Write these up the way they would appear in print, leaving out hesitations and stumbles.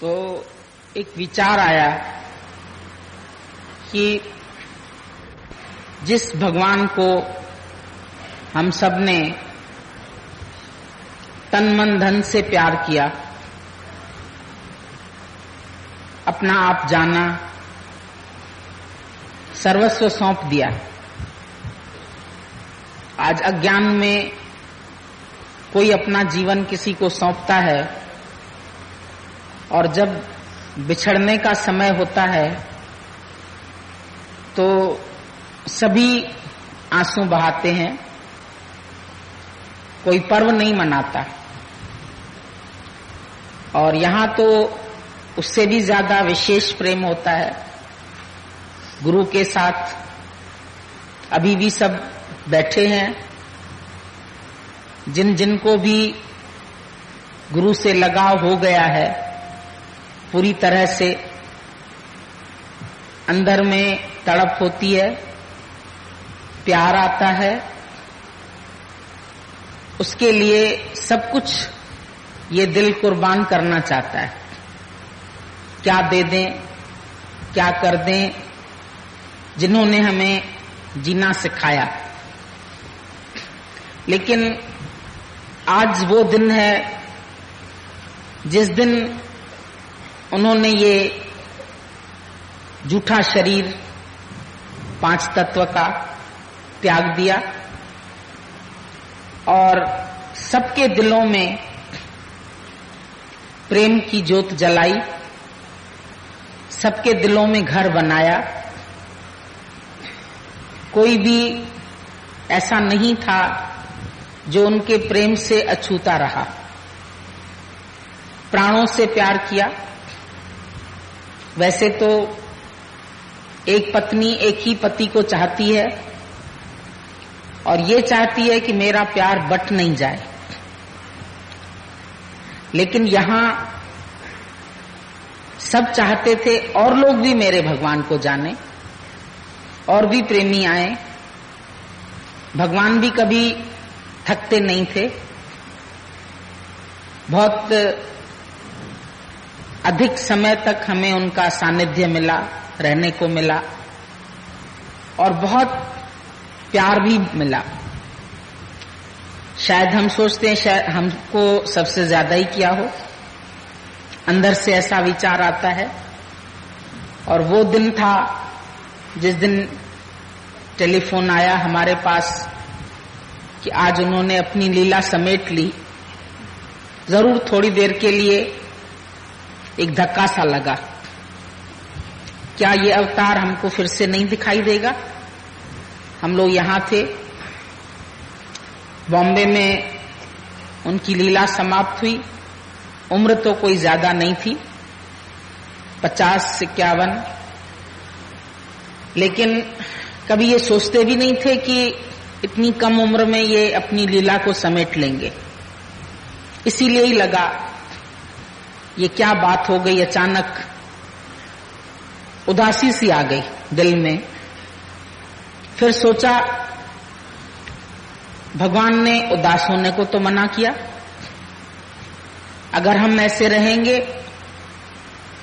तो एक विचार आया कि जिस भगवान को हम सब ने तन मन धन से प्यार किया, अपना आप जाना, सर्वस्व सौंप दिया, आज अज्ञान में कोई अपना जीवन किसी को सौंपता है और जब बिछड़ने का समय होता है तो सभी आंसू बहाते हैं, कोई पर्व नहीं मनाता। और यहां तो उससे भी ज्यादा विशेष प्रेम होता है गुरु के साथ। अभी भी सब बैठे हैं, जिन जिनको भी गुरु से लगाव हो गया है पूरी तरह से, अंदर में तड़प होती है, प्यार आता है, उसके लिए सब कुछ ये दिल कुर्बान करना चाहता है। क्या दे दें, क्या कर दें, जिन्होंने हमें जीना सिखाया। लेकिन आज वो दिन है जिस दिन उन्होंने ये झूठा शरीर 5 तत्व का त्याग दिया और सबके दिलों में प्रेम की ज्योत जलाई, सबके दिलों में घर बनाया। कोई भी ऐसा नहीं था जो उनके प्रेम से अछूता रहा। प्राणों से प्यार किया। वैसे तो एक पत्नी एक ही पति को चाहती है और ये चाहती है कि मेरा प्यार बट नहीं जाए, लेकिन यहां सब चाहते थे और लोग भी मेरे भगवान को जाने, और भी प्रेमी आए। भगवान भी कभी थकते नहीं थे, बहुत अधिक समय तक हमें उनका सानिध्य मिला, रहने को मिला और बहुत प्यार भी मिला। शायद हम सोचते हैं शायद हमको सबसे ज्यादा ही किया हो, अंदर से ऐसा विचार आता है। और वो दिन था जिस दिन टेलीफोन आया हमारे पास कि आज उन्होंने अपनी लीला समेट ली। जरूर थोड़ी देर के लिए एक धक्का सा लगा, क्या ये अवतार हमको फिर से नहीं दिखाई देगा। हम लोग यहां थे, बॉम्बे में उनकी लीला समाप्त हुई। उम्र तो कोई ज्यादा नहीं थी, 50-51, लेकिन कभी ये सोचते भी नहीं थे कि इतनी कम उम्र में ये अपनी लीला को समेट लेंगे। इसीलिए ही लगा ये क्या बात हो गई, अचानक उदासी सी आ गई दिल में। फिर सोचा भगवान ने उदास होने को तो मना किया, अगर हम ऐसे रहेंगे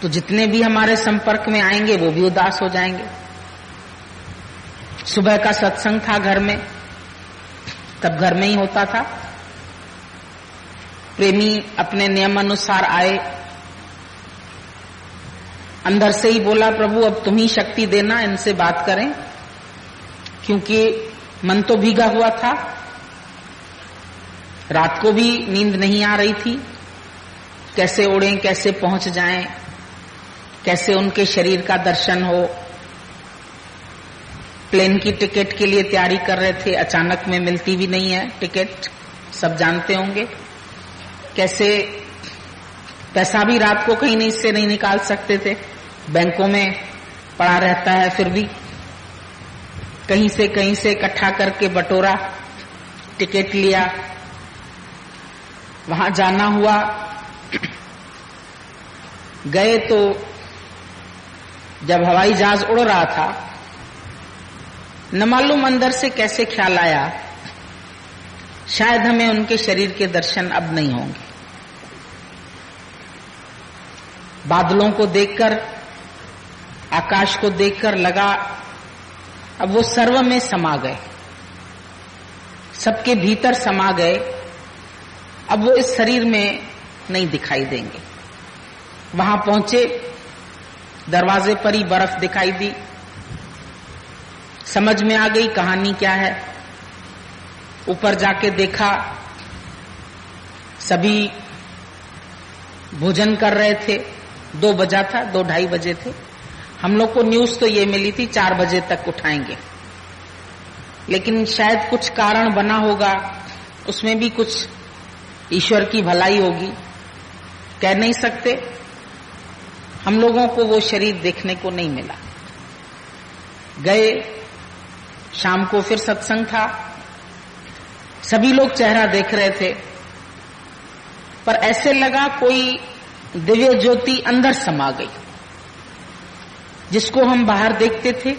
तो जितने भी हमारे संपर्क में आएंगे वो भी उदास हो जाएंगे। सुबह का सत्संग था घर में, तब घर में ही होता था। प्रेमी अपने नियम अनुसार आए, अंदर से ही बोला प्रभु अब तुम ही शक्ति देना, इनसे बात करें, क्योंकि मन तो भीगा हुआ था, रात को भी नींद नहीं आ रही थी। कैसे उड़ें, कैसे पहुंच जाएं, कैसे उनके शरीर का दर्शन हो। प्लेन की टिकट के लिए तैयारी कर रहे थे, अचानक में मिलती भी नहीं है टिकट, सब जानते होंगे। कैसे पैसा भी रात को कहीं से नहीं निकाल सकते थे, बैंकों में पड़ा रहता है, फिर भी कहीं से इकट्ठा करके बटोरा, टिकट लिया, वहां जाना हुआ। गए तो जब हवाई जहाज उड़ रहा था, न मालूम अंदर से कैसे ख्याल आया शायद हमें उनके शरीर के दर्शन अब नहीं होंगे। बादलों को देखकर, आकाश को देखकर लगा अब वो सर्व में समा गए, सबके भीतर समा गए। अब वो इस शरीर में नहीं दिखाई देंगे। वहां पहुंचे, दरवाजे पर ही बर्फ दिखाई दी। समझ में आ गई कहानी क्या है। ऊपर जाके देखा, सभी भोजन कर रहे थे। 2 बजा था, 2-2:30 बजे थे। हम लोग को न्यूज तो ये मिली थी 4 बजे तक उठाएंगे, लेकिन शायद कुछ कारण बना होगा, उसमें भी कुछ ईश्वर की भलाई होगी, कह नहीं सकते। हम लोगों को वो शरीर देखने को नहीं मिला। गए, शाम को फिर सत्संग था, सभी लोग चेहरा देख रहे थे, पर ऐसे लगा कोई दिव्य ज्योति अंदर समा गई। जिसको हम बाहर देखते थे,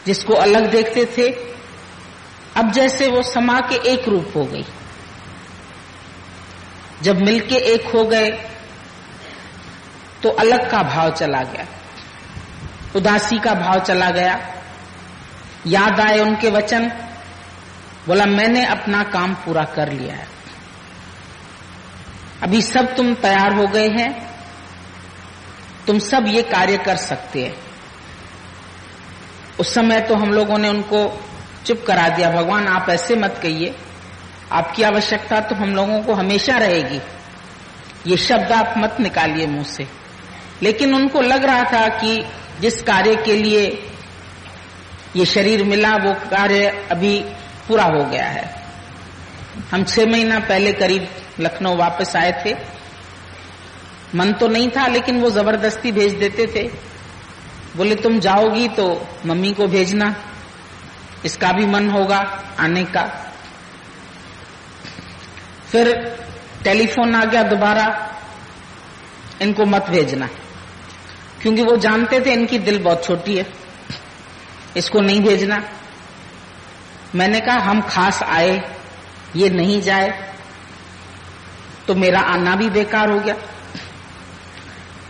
जिसको अलग देखते थे, अब जैसे वो समा के एक रूप हो गई। जब मिलके एक हो गए तो अलग का भाव चला गया, उदासी का भाव चला गया। याद आए उनके वचन, बोला मैंने अपना काम पूरा कर लिया है, अभी सब तुम तैयार हो गए हैं, तुम सब ये कार्य कर सकते हैं। उस समय तो हम लोगों ने उनको चुप करा दिया, भगवान आप ऐसे मत कहिए, आपकी आवश्यकता तो हम लोगों को हमेशा रहेगी, ये शब्द आप मत निकालिए मुंह से। लेकिन उनको लग रहा था कि जिस कार्य के लिए ये शरीर मिला वो कार्य अभी पूरा हो गया है। हम 6 महीना पहले करीब लखनऊ वापस आए थे। मन तो नहीं था, लेकिन वो जबरदस्ती भेज देते थे। बोले तुम जाओगी तो मम्मी को भेजना, इसका भी मन होगा आने का। फिर टेलीफोन आ गया दोबारा, इनको मत भेजना, क्योंकि वो जानते थे इनकी दिल बहुत छोटी है, इसको नहीं भेजना। मैंने कहा हम खास आए, ये नहीं जाए तो मेरा आना भी बेकार हो गया।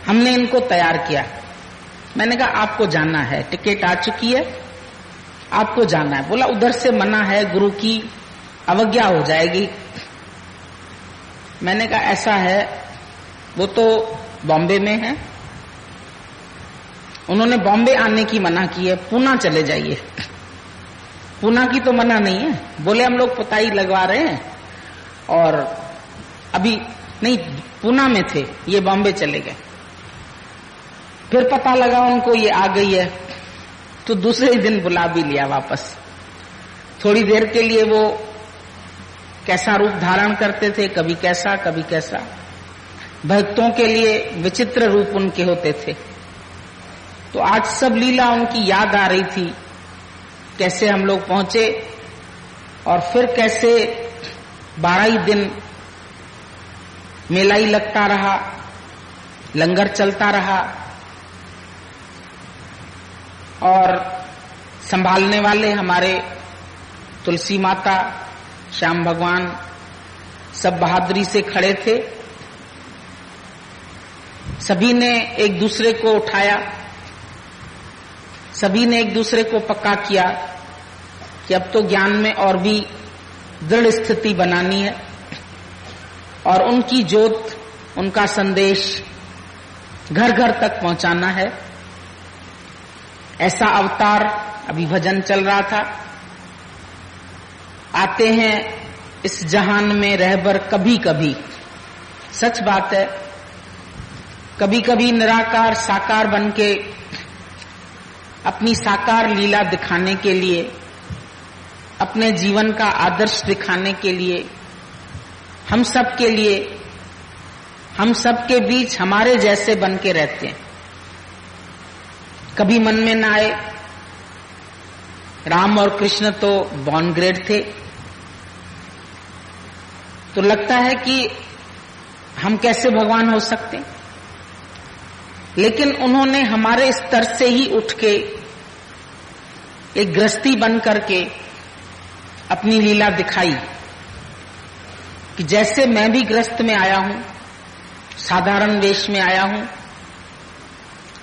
हमने इनको तैयार किया। मैंने कहा आपको जाना है, टिकट आ चुकी है, आपको जाना है। बोला उधर से मना है, गुरु की अवज्ञा हो जाएगी। मैंने कहा ऐसा है, वो तो बॉम्बे में है, उन्होंने बॉम्बे आने की मना की है, पूना चले जाइए। पूना की तो मना नहीं है। बोले हम लोग पुताई लगवा रहे हैं और अभी नहीं, पूना में थे, ये बॉम्बे चले गए। फिर पता लगा उनको ये आ गई है, तो दूसरे ही दिन बुला भी लिया वापस। थोड़ी देर के लिए वो कैसा रूप धारण करते थे, कभी कैसा कभी कैसा। भक्तों के लिए विचित्र रूप उनके होते थे। तो आज सब लीला उनकी याद आ रही थी, कैसे हम लोग पहुंचे और फिर कैसे 12 ही दिन मेला ही लगता रहा, लंगर चलता रहा और संभालने वाले हमारे तुलसी माता, श्याम भगवान सब बहादुरी से खड़े थे। सभी ने एक दूसरे को उठाया, सभी ने एक दूसरे को पक्का किया कि अब तो ज्ञान में और भी दृढ़ स्थिति बनानी है और उनकी ज्योत, उनका संदेश घर घर तक पहुंचाना है। ऐसा अवतार, अभी भजन चल रहा था, आते हैं इस जहान में रहबर कभी कभी। सच बात है, कभी कभी निराकार साकार बनके अपनी साकार लीला दिखाने के लिए, अपने जीवन का आदर्श दिखाने के लिए, हम सब के लिए, हम सब के बीच हमारे जैसे बन के रहते हैं। कभी मन में ना आए, राम और कृष्ण तो बॉर्न ग्रेड थे, तो लगता है कि हम कैसे भगवान हो सकते हैं। लेकिन उन्होंने हमारे स्तर से ही उठ के एक गृहस्थी बन करके अपनी लीला दिखाई कि जैसे मैं भी गृहस्थ में आया हूं, साधारण वेश में आया हूं,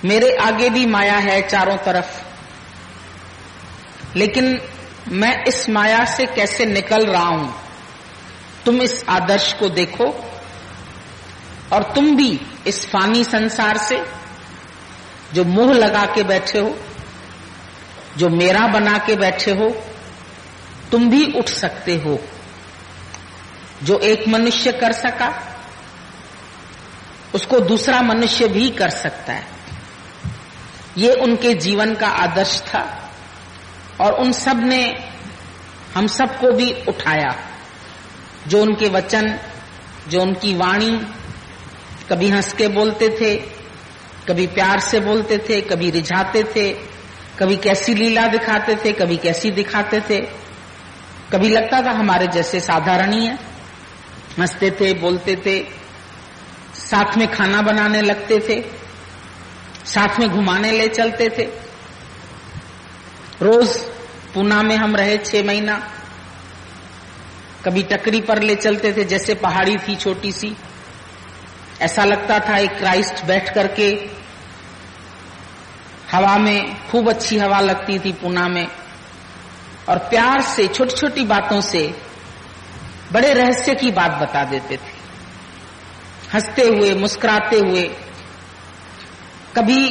मेरे आगे भी माया है चारों तरफ, लेकिन मैं इस माया से कैसे निकल रहा हूं, तुम इस आदर्श को देखो और तुम भी इस फानी संसार से जो मोह लगा के बैठे हो, जो मेरा बना के बैठे हो, तुम भी उठ सकते हो। जो एक मनुष्य कर सका उसको दूसरा मनुष्य भी कर सकता है। ये उनके जीवन का आदर्श था और उन सब ने हम सबको भी उठाया। जो उनके वचन, जो उनकी वाणी, कभी हंस के बोलते थे, कभी प्यार से बोलते थे, कभी रिझाते थे, कभी कैसी लीला दिखाते थे, कभी कैसी दिखाते थे, कभी लगता था हमारे जैसे साधारण ही है। हंसते थे, बोलते थे, साथ में खाना बनाने लगते थे, साथ में घुमाने ले चलते थे। रोज पूना में हम रहे 6 महीना, कभी टकरी पर ले चलते थे, जैसे पहाड़ी थी छोटी सी, ऐसा लगता था एक क्राइस्ट बैठ करके हवा में, खूब अच्छी हवा लगती थी पूना में, और प्यार से छोटी छोटी बातों से बड़े रहस्य की बात बता देते थे, हंसते हुए, मुस्कुराते हुए। कभी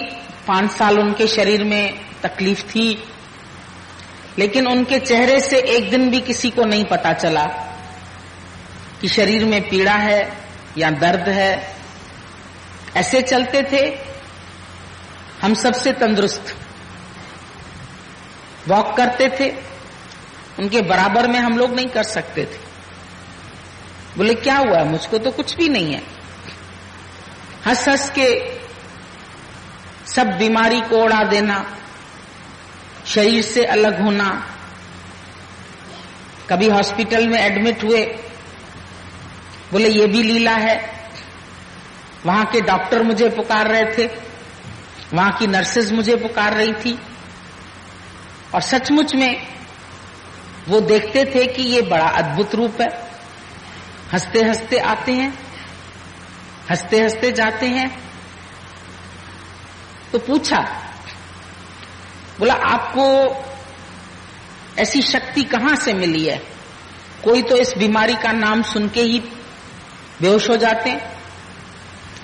5 साल उनके शरीर में तकलीफ थी, लेकिन उनके चेहरे से एक दिन भी किसी को नहीं पता चला कि शरीर में पीड़ा है या दर्द है। ऐसे चलते थे, हम सबसे तंदुरुस्त, वॉक करते थे, उनके बराबर में हम लोग नहीं कर सकते थे। बोले क्या हुआ, मुझको तो कुछ भी नहीं है। हंस हंस के सब बीमारी को उड़ा देना, शरीर से अलग होना। कभी हॉस्पिटल में एडमिट हुए, बोले ये भी लीला है। वहां के डॉक्टर मुझे पुकार रहे थे, वहां की नर्सेज मुझे पुकार रही थी, और सचमुच में वो देखते थे कि ये बड़ा अद्भुत रूप है। हंसते हंसते आते हैं, हंसते हंसते जाते हैं। तो पूछा, बोला आपको ऐसी शक्ति कहां से मिली है? कोई तो इस बीमारी का नाम सुन के ही बेहोश हो जाते हैं,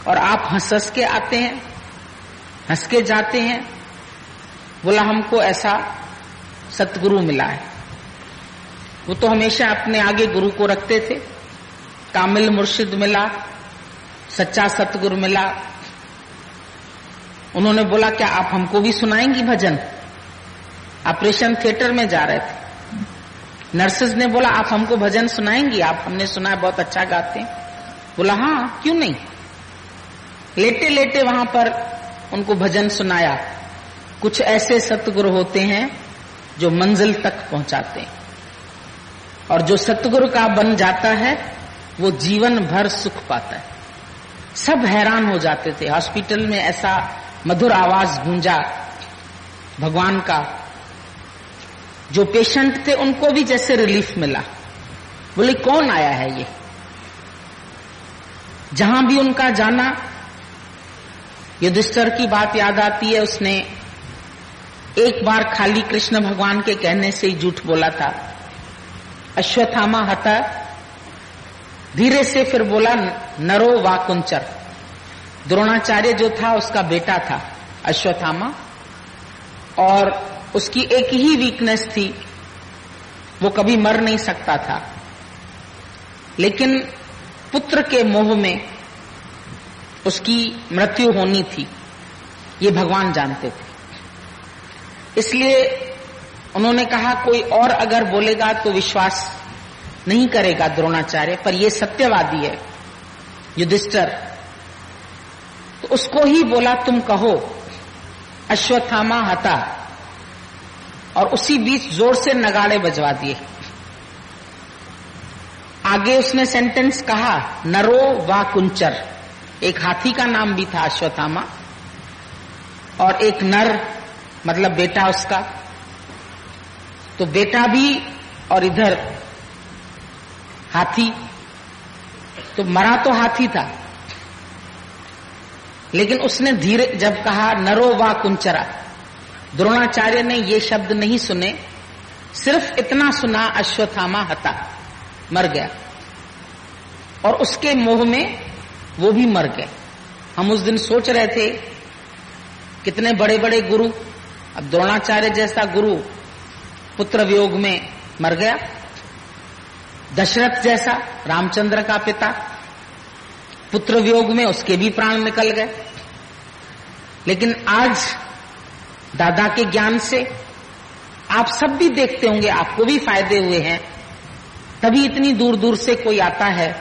और आप हंस हंस के आते हैं, हंस के जाते हैं। बोला हमको ऐसा सतगुरु मिला है। वो तो हमेशा अपने आगे गुरु को रखते थे। कामिल मुर्शिद मिला, सच्चा सतगुरु मिला। उन्होंने बोला क्या आप हमको भी सुनाएंगी भजन? ऑपरेशन थिएटर में जा रहे थे। नर्सेज ने बोला आप हमको भजन सुनाएंगी? आप, हमने सुना है बहुत अच्छा गाते हैं। बोला हाँ, क्यों नहीं। लेटे लेटे वहां पर उनको भजन सुनाया। कुछ ऐसे सतगुरु होते हैं जो मंजिल तक पहुंचाते हैं, और जो सतगुरु का बन जाता है वो जीवन भर सुख पाता है। सब हैरान हो जाते थे। हॉस्पिटल में ऐसा मधुर आवाज गूंजा भगवान का, जो पेशेंट थे उनको भी जैसे रिलीफ मिला। बोले कौन आया है ये? जहां भी उनका जाना, युधिष्ठिर की बात याद आती है। उसने एक बार खाली कृष्ण भगवान के कहने से ही झूठ बोला था। अश्वत्थामा हता, धीरे से फिर बोला नरो वा कुंचर। द्रोणाचार्य जो था उसका बेटा था अश्वत्थामा, और उसकी एक ही वीकनेस थी, वो कभी मर नहीं सकता था। लेकिन पुत्र के मोह में उसकी मृत्यु होनी थी, ये भगवान जानते थे। इसलिए उन्होंने कहा कोई और अगर बोलेगा तो विश्वास नहीं करेगा द्रोणाचार्य, पर ये सत्यवादी है युधिष्ठिर, तो उसको ही बोला तुम कहो अश्वत्थामा हता, और उसी बीच जोर से नगाड़े बजवा दिए। आगे उसने सेंटेंस कहा नरो वा कुंचर। एक हाथी का नाम भी था अश्वत्थामा, और एक नर मतलब बेटा उसका। तो बेटा भी और इधर हाथी, तो मरा तो हाथी था। लेकिन उसने धीरे जब कहा नरो वा कुंचरा, द्रोणाचार्य ने ये शब्द नहीं सुने, सिर्फ इतना सुना अश्वत्थामा हता, मर गया। और उसके मोह में वो भी मर गए। हम उस दिन सोच रहे थे कितने बड़े बड़े गुरु, अब द्रोणाचार्य जैसा गुरु पुत्र वियोग में मर गया। दशरथ जैसा, रामचंद्र का पिता, पुत्र वियोग में उसके भी प्राण निकल गए। लेकिन आज दादा के ज्ञान से आप सब भी देखते होंगे, आपको भी फायदे हुए हैं, तभी इतनी दूर दूर से कोई आता है।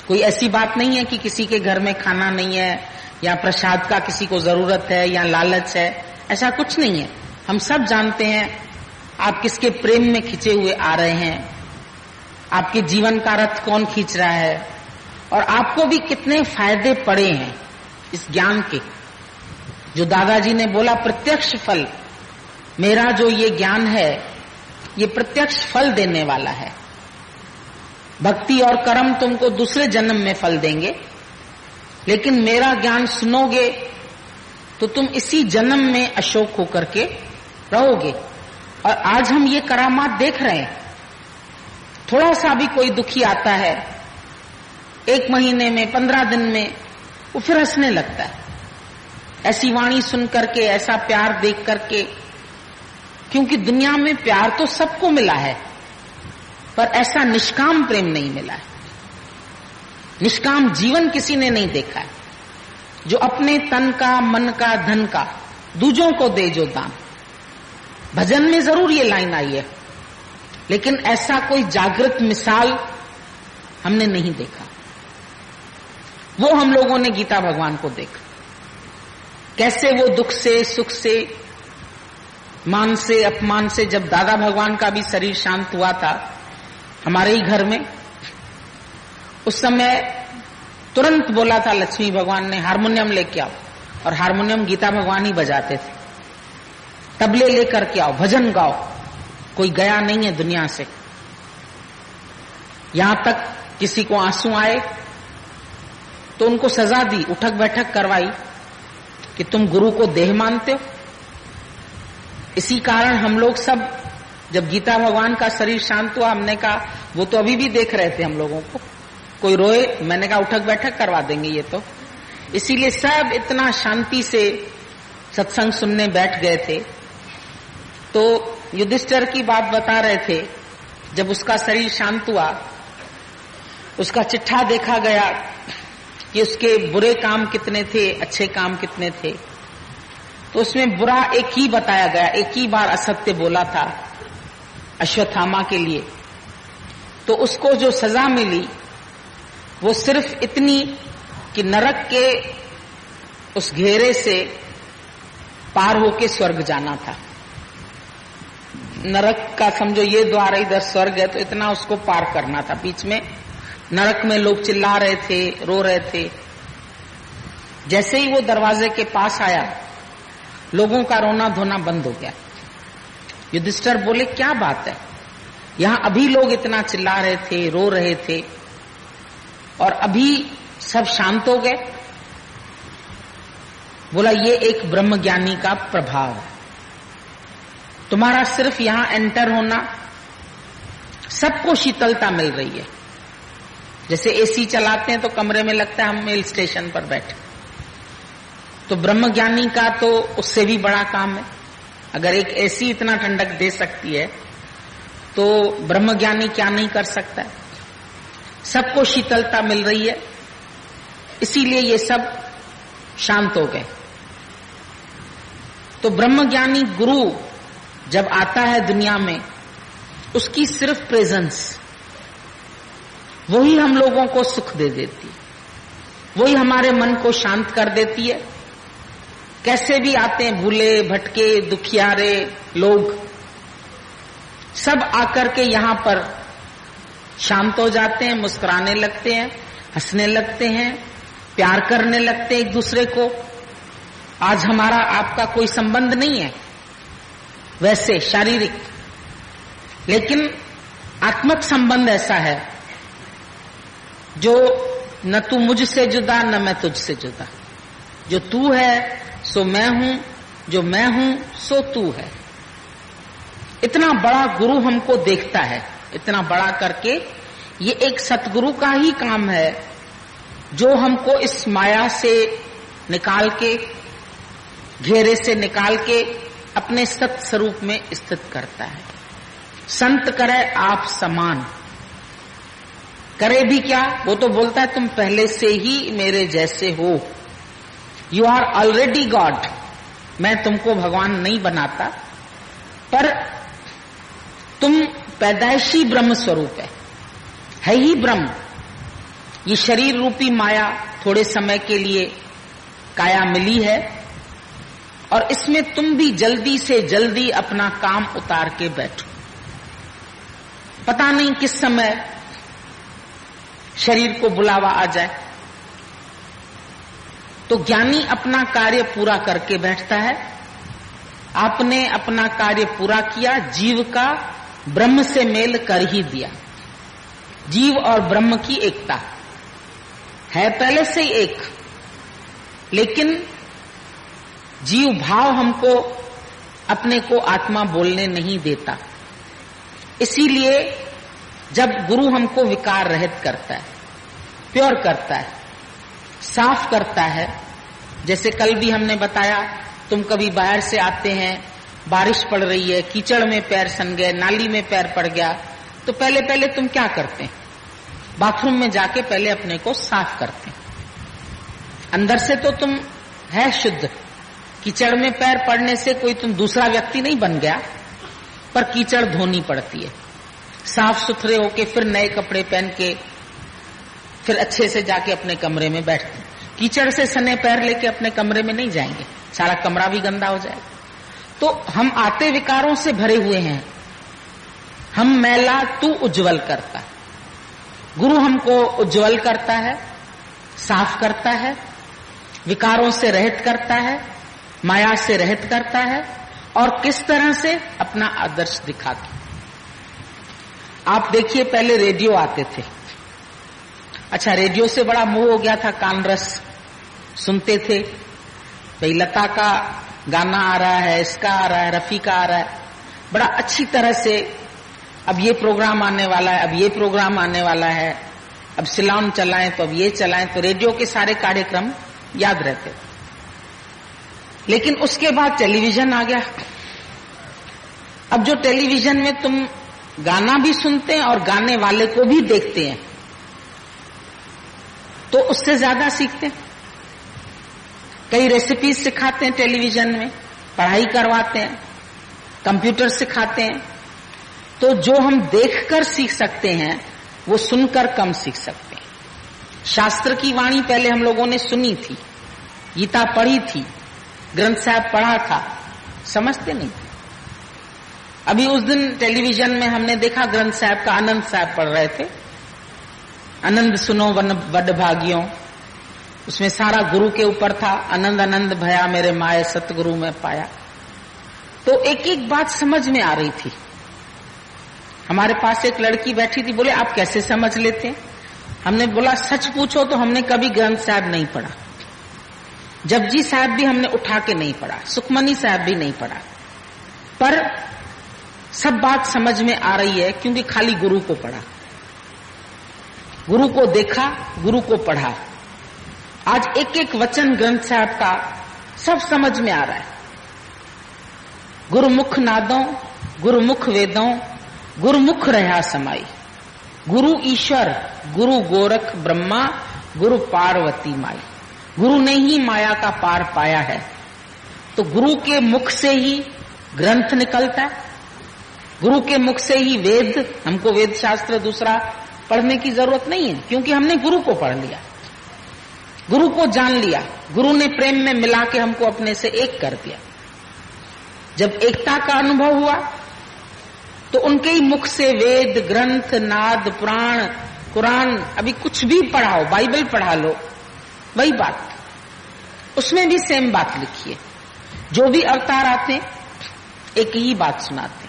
कोई ऐसी बात नहीं है कि किसी के घर में खाना नहीं है या प्रसाद का किसी को जरूरत है या लालच है, ऐसा कुछ नहीं है। हम सब जानते हैं आप किसके प्रेम में खिंचे हुए आ रहे हैं, आपके जीवन का रथ कौन खींच रहा है, और आपको भी कितने फायदे पड़े हैं इस ज्ञान के। जो दादाजी ने बोला प्रत्यक्ष फल, मेरा जो ये ज्ञान है ये प्रत्यक्ष फल देने वाला है। भक्ति और कर्म तुमको दूसरे जन्म में फल देंगे, लेकिन मेरा ज्ञान सुनोगे तो तुम इसी जन्म में अशोक होकर के रहोगे। और आज हम ये करामात देख रहे हैं। थोड़ा सा भी कोई दुखी आता है, 1 महीने में, 15 दिन में वो फिर हंसने लगता है, ऐसी वाणी सुन करके, ऐसा प्यार देख करके। क्योंकि दुनिया में प्यार तो सबको मिला है, पर ऐसा निष्काम प्रेम नहीं मिला है। निष्काम जीवन किसी ने नहीं देखा है, जो अपने तन का, मन का, धन का दूजों को दे जो दान। भजन में जरूर ये लाइन आई है, लेकिन ऐसा कोई जागृत मिसाल हमने नहीं देखा। वो हम लोगों ने गीता भगवान को देखा, कैसे वो दुख से, सुख से, मान से, अपमान से, जब दादा भगवान का भी शरीर शांत हुआ था हमारे ही घर में, उस समय तुरंत बोला था लक्ष्मी भगवान ने हारमोनियम लेके आओ, और हारमोनियम गीता भगवान ही बजाते थे। तबले लेकर के आओ, भजन गाओ। कोई गया नहीं है दुनिया से। यहां तक किसी को आंसू आए तो उनको सजा दी, उठक बैठक करवाई कि तुम गुरु को देह मानते हो। इसी कारण हम लोग सब, जब गीता भगवान का शरीर शांत हुआ, हमने कहा, वो तो अभी भी देख रहे थे हम लोगों को, कोई रोए, मैंने कहा उठक बैठक करवा देंगे ये तो। इसीलिए सब इतना शांति से सत्संग सुनने बैठ गए थे। तो युधिष्ठिर की बात बता रहे थे, जब उसका शरीर शांत हुआ, उसका चिट्ठा देखा गया कि उसके बुरे काम कितने थे, अच्छे काम कितने थे। तो उसमें बुरा एक ही बताया गया, एक ही बार असत्य बोला था अश्वत्थामा के लिए। तो उसको जो सजा मिली वो सिर्फ इतनी कि नरक के उस घेरे से पार होके स्वर्ग जाना था। नरक का समझो ये द्वार, इधर स्वर्ग है, तो इतना उसको पार करना था। बीच में नरक में लोग चिल्ला रहे थे, रो रहे थे। जैसे ही वो दरवाजे के पास आया, लोगों का रोना धोना बंद हो गया। युधिष्ठिर बोले क्या बात है, यहां अभी लोग इतना चिल्ला रहे थे, रो रहे थे, और अभी सब शांत हो गए। बोला ये एक ब्रह्मज्ञानी का प्रभाव है। तुम्हारा सिर्फ यहां एंटर होना, सबको शीतलता मिल रही है। जैसे एसी चलाते हैं तो कमरे में लगता है हम हिल स्टेशन पर बैठे, तो ब्रह्मज्ञानी का तो उससे भी बड़ा काम है। अगर एक एसी इतना ठंडक दे सकती है तो ब्रह्मज्ञानी क्या नहीं कर सकता है। सबको शीतलता मिल रही है, इसीलिए ये सब शांत हो गए। तो ब्रह्मज्ञानी गुरु जब आता है दुनिया में, उसकी सिर्फ प्रेजेंस वही हम लोगों को सुख दे देती है, वही हमारे मन को शांत कर देती है। कैसे भी आते हैं भूले भटके दुखियारे लोग, सब आकर के यहां पर शांत हो जाते हैं, मुस्कुराने लगते हैं, हंसने लगते हैं, प्यार करने लगते हैं एक दूसरे को। आज हमारा आपका कोई संबंध नहीं है वैसे शारीरिक, लेकिन आत्मक संबंध ऐसा है जो न तू मुझसे जुदा न मैं तुझसे जुदा। जो तू है सो मैं हूं, जो मैं हूं सो तू है। इतना बड़ा गुरु हमको देखता है, इतना बड़ा करके ये एक सतगुरु का ही काम है जो हमको इस माया से निकाल के, घेरे से निकाल के अपने सत स्वरूप में स्थित करता है। संत करे आप समान, करे भी क्या, वो तो बोलता है तुम पहले से ही मेरे जैसे हो, यू आर ऑलरेडी गॉड। मैं तुमको भगवान नहीं बनाता, पर तुम पैदाइशी ब्रह्म स्वरूप है ही ब्रह्म। ये शरीर रूपी माया थोड़े समय के लिए काया मिली है, और इसमें तुम भी जल्दी से जल्दी अपना काम उतार के बैठो। पता नहीं किस समय शरीर को बुलावा आ जाए, तो ज्ञानी अपना कार्य पूरा करके बैठता है। आपने अपना कार्य पूरा किया, जीव का ब्रह्म से मेल कर ही दिया। जीव और ब्रह्म की एकता है पहले से ही एक, लेकिन जीव भाव हमको अपने को आत्मा बोलने नहीं देता। इसीलिए जब गुरु हमको विकार रहित करता है, प्योर करता है, साफ करता है, जैसे कल भी हमने बताया, तुम कभी बाहर से आते हैं, बारिश पड़ रही है, कीचड़ में पैर सन गए, नाली में पैर पड़ गया, तो पहले पहले तुम क्या करते हैं? बाथरूम में जाके पहले अपने को साफ करते हैं। अंदर से तो तुम है शुद्ध, कीचड़ में पैर पड़ने से कोई तुम दूसरा व्यक्ति नहीं बन गया, पर कीचड़ धोनी पड़ती है। साफ सुथरे होके फिर नए कपड़े पहन के फिर अच्छे से जाके अपने कमरे में बैठते हैं। कीचड़ से सने पैर लेके अपने कमरे में नहीं जाएंगे, सारा कमरा भी गंदा हो जाएगा। तो हम आते विकारों से भरे हुए हैं, हम मैला तू उज्जवल करता। गुरु हमको उज्जवल करता है, साफ करता है, विकारों से रहित करता है, माया से रहित करता है, और किस तरह से? अपना आदर्श दिखा के। आप देखिए, पहले रेडियो आते थे। अच्छा, रेडियो से बड़ा मोह हो गया था, कान रस सुनते थे, भाई लता का गाना आ रहा है, इसका आ रहा है, रफी का आ रहा है, बड़ा अच्छी तरह से अब ये प्रोग्राम आने वाला है, अब ये प्रोग्राम आने वाला है, अब सिलोन चलाएं तो अब ये चलाएं, तो रेडियो के सारे कार्यक्रम याद रहते। लेकिन उसके बाद टेलीविजन आ गया। अब जो टेलीविजन में तुम गाना भी सुनते हैं और गाने वाले को भी देखते हैं, तो उससे ज्यादा सीखते हैं। कई रेसिपीज सिखाते हैं टेलीविजन में, पढ़ाई करवाते हैं, कंप्यूटर सिखाते हैं। तो जो हम देखकर सीख सकते हैं वो सुनकर कम सीख सकते हैं। शास्त्र की वाणी पहले हम लोगों ने सुनी थी, गीता पढ़ी थी, ग्रंथ साहब पढ़ा था, समझते नहीं थे। अभी उस दिन टेलीविजन में हमने देखा, ग्रंथ साहब का आनंद साहब पढ़ रहे थे, आनंद सुनो वड भागियों। उसमें सारा गुरु के ऊपर था, आनंद आनंद भया मेरे माए सतगुरु में पाया। तो एक एक बात समझ में आ रही थी। हमारे पास एक लड़की बैठी थी, बोले आप कैसे समझ लेते हैं? हमने बोला सच पूछो तो हमने कभी ग्रंथ साहब नहीं पढ़ा, जपजी साहब भी हमने उठा के नहीं पढ़ा, सुखमनी साहब भी नहीं पढ़ा, पर सब बात समझ में आ रही है क्योंकि खाली गुरु को पढ़ा, गुरु को देखा, गुरु को पढ़ा। आज एक एक वचन ग्रंथ साहब का सब समझ में आ रहा है। गुरुमुख नादों, गुरुमुख वेदों, गुरुमुख रहा समाई। गुरु ईश्वर, गुरु गोरख ब्रह्मा, गुरु पार्वती माई। गुरु ने ही माया का पार पाया है, तो गुरु के मुख से ही ग्रंथ निकलता है, गुरु के मुख से ही वेद। हमको वेद शास्त्र दूसरा पढ़ने की जरूरत नहीं है, क्योंकि हमने गुरु को पढ़ लिया, गुरु को जान लिया। गुरु ने प्रेम में मिला के हमको अपने से एक कर दिया। जब एकता का अनुभव हुआ तो उनके ही मुख से वेद, ग्रंथ, नाद, पुराण, कुरान, अभी कुछ भी पढ़ाओ, बाइबल पढ़ा लो, वही बात, उसमें भी सेम बात लिखी है। जो भी अवतार आते एक ही बात सुनाते।